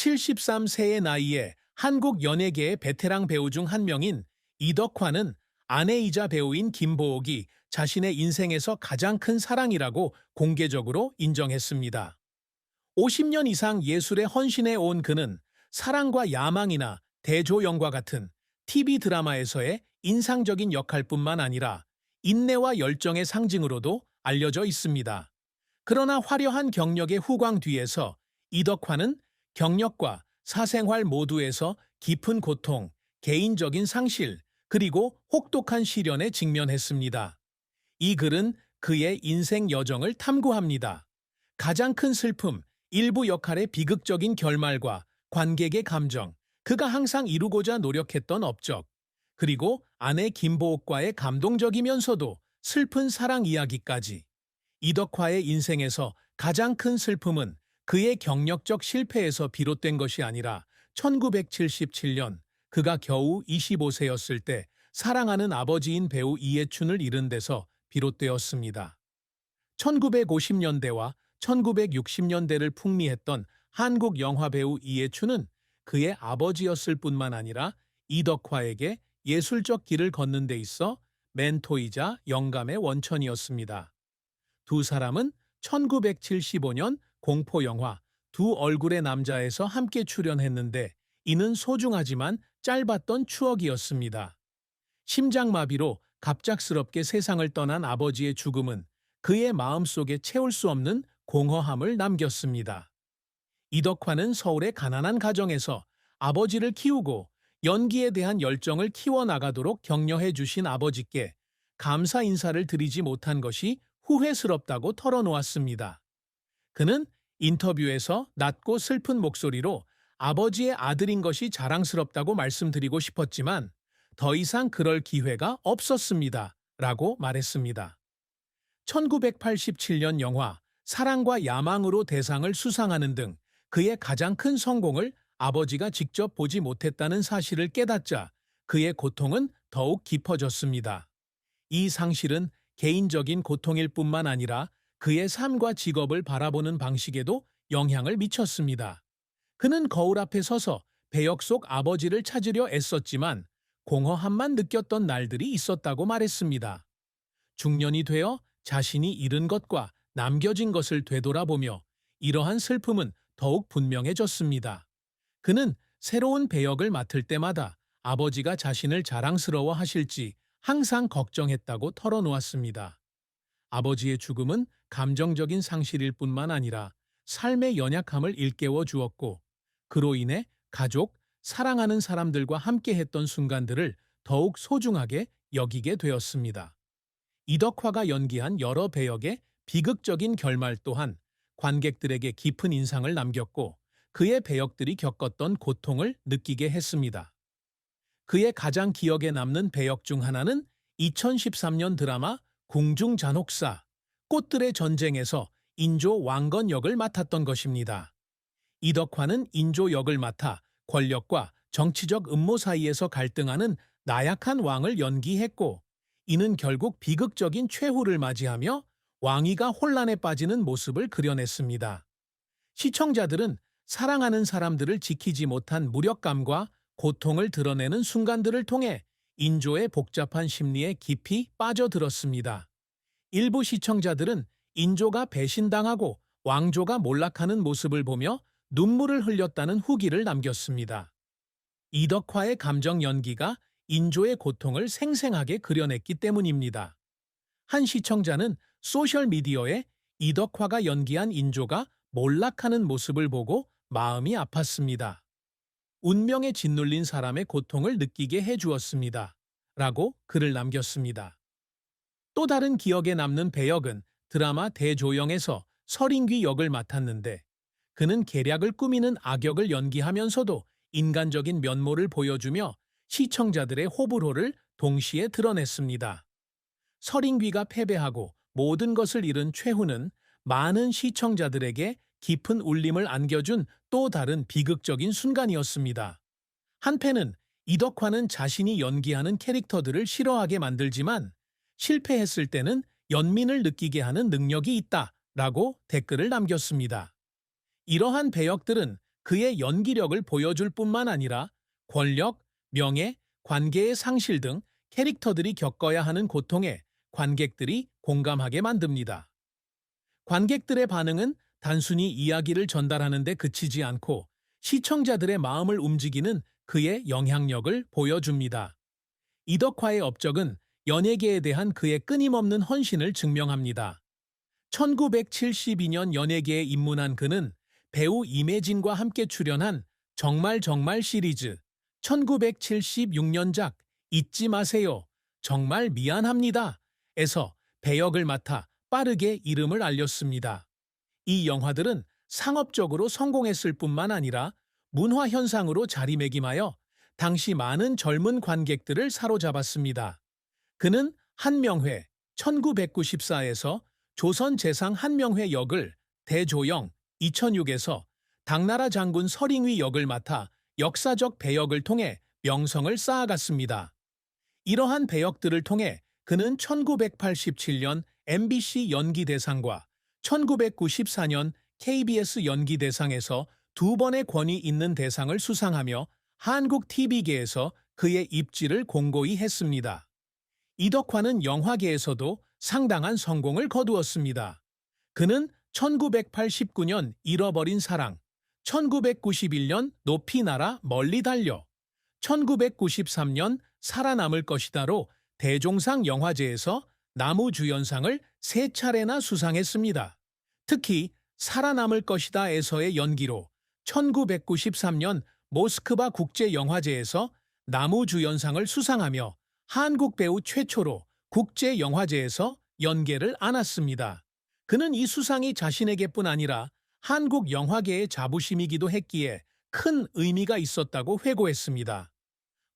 73세의 나이에 한국 연예계의 베테랑 배우 중 한 명인 이덕화는 아내이자 배우인 김보옥이 자신의 인생에서 가장 큰 사랑이라고 공개적으로 인정했습니다. 50년 이상 예술에 헌신해 온 그는 사랑과 야망이나 대조영과 같은 TV 드라마에서의 인상적인 역할뿐만 아니라 인내와 열정의 상징으로도 알려져 있습니다. 그러나 화려한 경력의 후광 뒤에서 이덕화는 경력과 사생활 모두에서 깊은 고통, 개인적인 상실, 그리고 혹독한 시련에 직면했습니다. 이 글은 그의 인생 여정을 탐구합니다. 가장 큰 슬픔, 일부 역할의 비극적인 결말과 관객의 감정, 그가 항상 이루고자 노력했던 업적, 그리고 아내 김보옥과의 감동적이면서도 슬픈 사랑 이야기까지. 이덕화의 인생에서 가장 큰 슬픔은 그의 경력적 실패에서 비롯된 것이 아니라 1977년 그가 겨우 25세였을 때 사랑하는 아버지인 배우 이해춘을 잃은 데서 비롯되었습니다. 1950년대와 1960년대를 풍미했던 한국 영화배우 이해춘은 그의 아버지였을 뿐만 아니라 이덕화에게 예술적 길을 걷는 데 있어 멘토이자 영감의 원천이었습니다. 두 사람은 1975년 공포영화 두 얼굴의 남자에서 함께 출연했는데 이는 소중하지만 짧았던 추억이었습니다. 심장마비로 갑작스럽게 세상을 떠난 아버지의 죽음은 그의 마음속에 채울 수 없는 공허함을 남겼습니다. 이덕화는 서울의 가난한 가정에서 아버지를 키우고 연기에 대한 열정을 키워나가도록 격려해 주신 아버지께 감사 인사를 드리지 못한 것이 후회스럽다고 털어놓았습니다. 그는 인터뷰에서 낮고 슬픈 목소리로 아버지의 아들인 것이 자랑스럽다고 말씀드리고 싶었지만 더 이상 그럴 기회가 없었습니다. 라고 말했습니다. 1987년 영화 사랑과 야망으로 대상을 수상하는 등 그의 가장 큰 성공을 아버지가 직접 보지 못했다는 사실을 깨닫자 그의 고통은 더욱 깊어졌습니다. 이 상실은 개인적인 고통일 뿐만 아니라 그의 삶과 직업을 바라보는 방식에도 영향을 미쳤습니다. 그는 거울 앞에 서서 배역 속 아버지를 찾으려 애썼지만 공허함만 느꼈던 날들이 있었다고 말했습니다. 중년이 되어 자신이 잃은 것과 남겨진 것을 되돌아보며 이러한 슬픔은 더욱 분명해졌습니다. 그는 새로운 배역을 맡을 때마다 아버지가 자신을 자랑스러워 하실지 항상 걱정했다고 털어놓았습니다. 아버지의 죽음은 감정적인 상실일 뿐만 아니라 삶의 연약함을 일깨워 주었고 그로 인해 가족, 사랑하는 사람들과 함께했던 순간들을 더욱 소중하게 여기게 되었습니다. 이덕화가 연기한 여러 배역의 비극적인 결말 또한 관객들에게 깊은 인상을 남겼고 그의 배역들이 겪었던 고통을 느끼게 했습니다. 그의 가장 기억에 남는 배역 중 하나는 2013년 드라마 궁중잔혹사, 꽃들의 전쟁에서 인조 왕건 역을 맡았던 것입니다. 이덕화는 인조 역을 맡아 권력과 정치적 음모 사이에서 갈등하는 나약한 왕을 연기했고 이는 결국 비극적인 최후를 맞이하며 왕위가 혼란에 빠지는 모습을 그려냈습니다. 시청자들은 사랑하는 사람들을 지키지 못한 무력감과 고통을 드러내는 순간들을 통해 인조의 복잡한 심리에 깊이 빠져들었습니다. 일부 시청자들은 인조가 배신당하고 왕조가 몰락하는 모습을 보며 눈물을 흘렸다는 후기를 남겼습니다. 이덕화의 감정 연기가 인조의 고통을 생생하게 그려냈기 때문입니다. 한 시청자는 소셜미디어에 이덕화가 연기한 인조가 몰락하는 모습을 보고 마음이 아팠습니다. 운명에 짓눌린 사람의 고통을 느끼게 해주었습니다. 라고 글을 남겼습니다. 또 다른 기억에 남는 배역은 드라마 대조영에서 서린귀 역을 맡았는데 그는 계략을 꾸미는 악역을 연기하면서도 인간적인 면모를 보여주며 시청자들의 호불호를 동시에 드러냈습니다. 서린귀가 패배하고 모든 것을 잃은 최후는 많은 시청자들에게 깊은 울림을 안겨준 또 다른 비극적인 순간이었습니다. 한편은 이덕화는 자신이 연기하는 캐릭터들을 싫어하게 만들지만 실패했을 때는 연민을 느끼게 하는 능력이 있다라고 댓글을 남겼습니다. 이러한 배역들은 그의 연기력을 보여줄 뿐만 아니라 권력, 명예, 관계의 상실 등 캐릭터들이 겪어야 하는 고통에 관객들이 공감하게 만듭니다. 관객들의 반응은 단순히 이야기를 전달하는 데 그치지 않고 시청자들의 마음을 움직이는 그의 영향력을 보여줍니다. 이덕화의 업적은 연예계에 대한 그의 끊임없는 헌신을 증명합니다. 1972년 연예계에 입문한 그는 배우 임혜진과 함께 출연한 정말 정말 시리즈, 1976년작 잊지 마세요, 정말 미안합니다 에서 배역을 맡아 빠르게 이름을 알렸습니다. 이 영화들은 상업적으로 성공했을 뿐만 아니라 문화 현상으로 자리매김하여 당시 많은 젊은 관객들을 사로잡았습니다. 그는 한명회 1994에서 조선재상 한명회 역을, 대조영 2006에서 당나라 장군 서링위 역을 맡아 역사적 배역을 통해 명성을 쌓아갔습니다. 이러한 배역들을 통해 그는 1987년 MBC 연기대상과 1994년 KBS 연기대상에서 두 번의 권위 있는 대상을 수상하며 한국 TV계에서 그의 입지를 공고히 했습니다. 이덕화는 영화계에서도 상당한 성공을 거두었습니다. 그는 1989년 잃어버린 사랑, 1991년 높이 날아 멀리 달려, 1993년 살아남을 것이다로 대종상 영화제에서 나무주연상을 3차례나 수상했습니다. 특히 살아남을 것이다에서의 연기로 1993년 모스크바 국제영화제에서 나무주연상을 수상하며 한국 배우 최초로 국제영화제에서 연계를 안았습니다. 그는 이 수상이 자신에게뿐 아니라 한국 영화계의 자부심이기도 했기에 큰 의미가 있었다고 회고했습니다.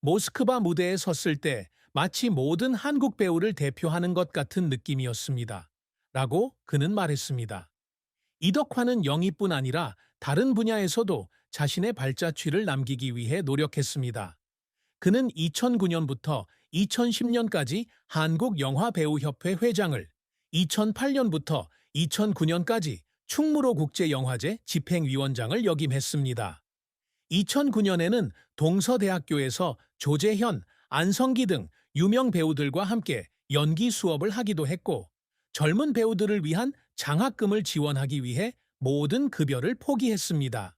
모스크바 무대에 섰을 때 마치 모든 한국 배우를 대표하는 것 같은 느낌이었습니다. 라고 그는 말했습니다. 이덕화는 영희뿐 아니라 다른 분야에서도 자신의 발자취를 남기기 위해 노력했습니다. 그는 2009년부터 2010년까지 한국영화배우협회 회장을, 2008년부터 2009년까지 충무로 국제영화제 집행위원장을 역임했습니다. 2009년에는 동서대학교에서 조재현, 안성기 등 유명 배우들과 함께 연기 수업을 하기도 했고, 젊은 배우들을 위한 장학금을 지원하기 위해 모든 급여를 포기했습니다.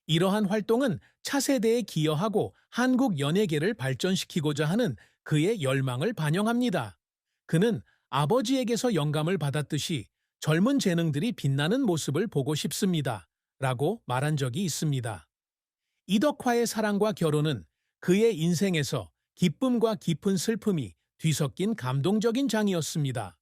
이러한 활동은 차세대에 기여하고 한국 연예계를 발전시키고자 하는 그의 열망을 반영합니다. 그는 아버지에게서 영감을 받았듯이 젊은 재능들이 빛나는 모습을 보고 싶습니다. 라고 말한 적이 있습니다. 이덕화의 사랑과 결혼은 그의 인생에서 기쁨과 깊은 슬픔이 뒤섞인 감동적인 장이었습니다.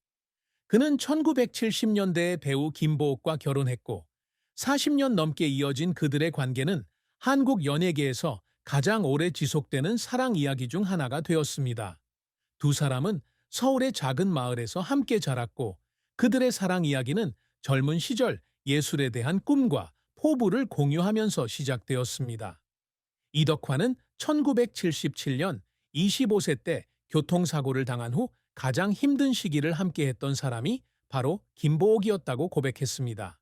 그는 1970년대에 배우 김보옥과 결혼했고 40년 넘게 이어진 그들의 관계는 한국 연예계에서 가장 오래 지속되는 사랑 이야기 중 하나가 되었습니다. 두 사람은 서울의 작은 마을에서 함께 자랐고 그들의 사랑 이야기는 젊은 시절 예술에 대한 꿈과 포부를 공유하면서 시작되었습니다. 이덕화는 1977년 25세 때 교통사고를 당한 후 가장 힘든 시기를 함께했던 사람이 바로 김보옥이었다고 고백했습니다.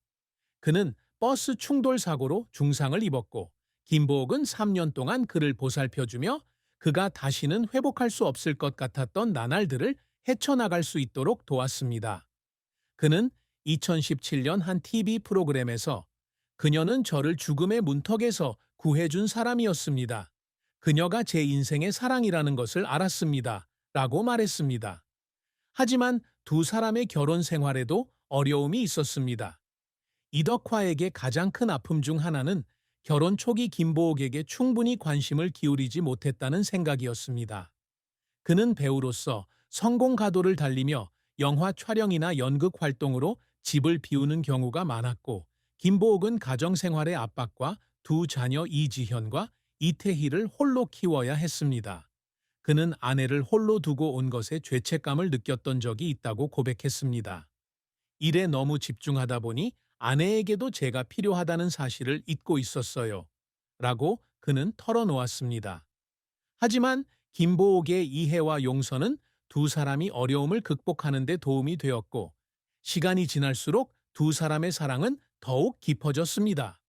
그는 버스 충돌 사고로 중상을 입었고 김보옥은 3년 동안 그를 보살펴주며 그가 다시는 회복할 수 없을 것 같았던 나날들을 헤쳐나갈 수 있도록 도왔습니다. 그는 2017년 한 TV 프로그램에서 그녀는 저를 죽음의 문턱에서 구해준 사람이었습니다. 그녀가 제 인생의 사랑이라는 것을 알았습니다. 라고 말했습니다. 하지만 두 사람의 결혼 생활에도 어려움이 있었습니다. 이덕화에게 가장 큰 아픔 중 하나는 결혼 초기 김보옥에게 충분히 관심을 기울이지 못했다는 생각이었습니다. 그는 배우로서 성공 가도를 달리며 영화 촬영이나 연극 활동으로 집을 비우는 경우가 많았고 김보옥은 가정생활의 압박과 두 자녀 이지현과 이태희를 홀로 키워야 했습니다. 그는 아내를 홀로 두고 온 것에 죄책감을 느꼈던 적이 있다고 고백했습니다. 일에 너무 집중하다 보니 아내에게도 제가 필요하다는 사실을 잊고 있었어요. 라고 그는 털어놓았습니다. 하지만 김보옥의 이해와 용서는 두 사람이 어려움을 극복하는 데 도움이 되었고 시간이 지날수록 두 사람의 사랑은 더욱 깊어졌습니다.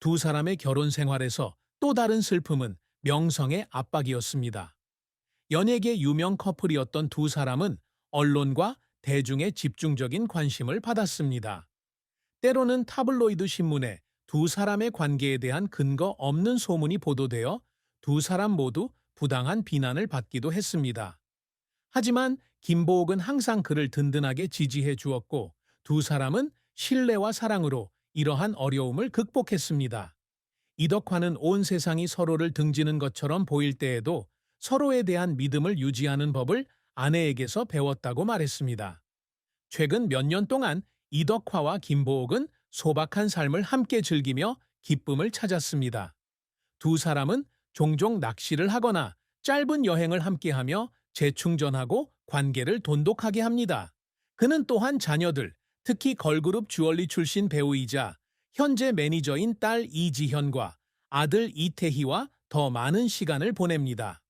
두 사람의 결혼 생활에서 또 다른 슬픔은 명성의 압박이었습니다. 연예계 유명 커플이었던 두 사람은 언론과 대중의 집중적인 관심을 받았습니다. 때로는 타블로이드 신문에 두 사람의 관계에 대한 근거 없는 소문이 보도되어 두 사람 모두 부당한 비난을 받기도 했습니다. 하지만 김보옥은 항상 그를 든든하게 지지해 주었고 두 사람은 신뢰와 사랑으로 이러한 어려움을 극복했습니다. 이덕화는 온 세상이 서로를 등지는 것처럼 보일 때에도 서로에 대한 믿음을 유지하는 법을 아내에게서 배웠다고 말했습니다. 최근 몇 년 동안 이덕화와 김보옥은 소박한 삶을 함께 즐기며 기쁨을 찾았습니다. 두 사람은 종종 낚시를 하거나 짧은 여행을 함께하며 재충전하고 관계를 돈독하게 합니다. 그는 또한 자녀들, 특히 걸그룹 주얼리 출신 배우이자 현재 매니저인 딸 이지현과 아들 이태희와 더 많은 시간을 보냅니다.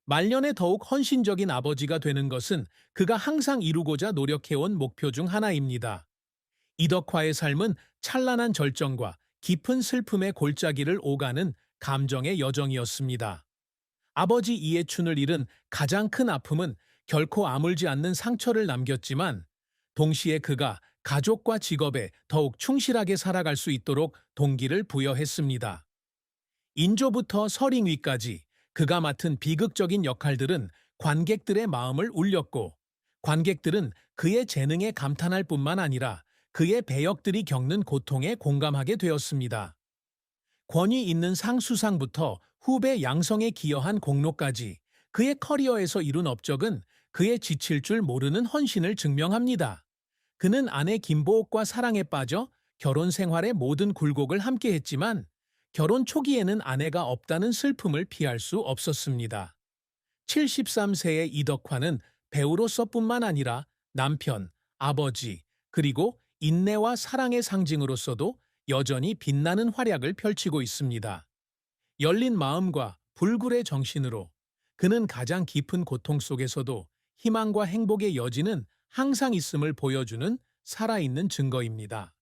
말년에 더욱 헌신적인 아버지가 되는 것은 그가 항상 이루고자 노력해온 목표 중 하나입니다. 이덕화의 삶은 찬란한 절정과 깊은 슬픔의 골짜기를 오가는 감정의 여정이었습니다. 아버지 이해춘을 잃은 가장 큰 아픔은 결코 아물지 않는 상처를 남겼지만 동시에 그가 가족과 직업에 더욱 충실하게 살아갈 수 있도록 동기를 부여했습니다. 인조부터 서링위까지 그가 맡은 비극적인 역할들은 관객들의 마음을 울렸고 관객들은 그의 재능에 감탄할 뿐만 아니라 그의 배역들이 겪는 고통에 공감하게 되었습니다. 권위 있는 상 수상부터 후배 양성에 기여한 공로까지 그의 커리어에서 이룬 업적은 그의 지칠 줄 모르는 헌신을 증명합니다. 그는 아내 김보옥과 사랑에 빠져 결혼 생활의 모든 굴곡을 함께했지만 결혼 초기에는 아내가 없다는 슬픔을 피할 수 없었습니다. 73세의 이덕화는 배우로서뿐만 아니라 남편, 아버지, 그리고 인내와 사랑의 상징으로서도 여전히 빛나는 활약을 펼치고 있습니다. 열린 마음과 불굴의 정신으로 그는 가장 깊은 고통 속에서도 희망과 행복의 여지는 항상 있음을 보여주는 살아있는 증거입니다.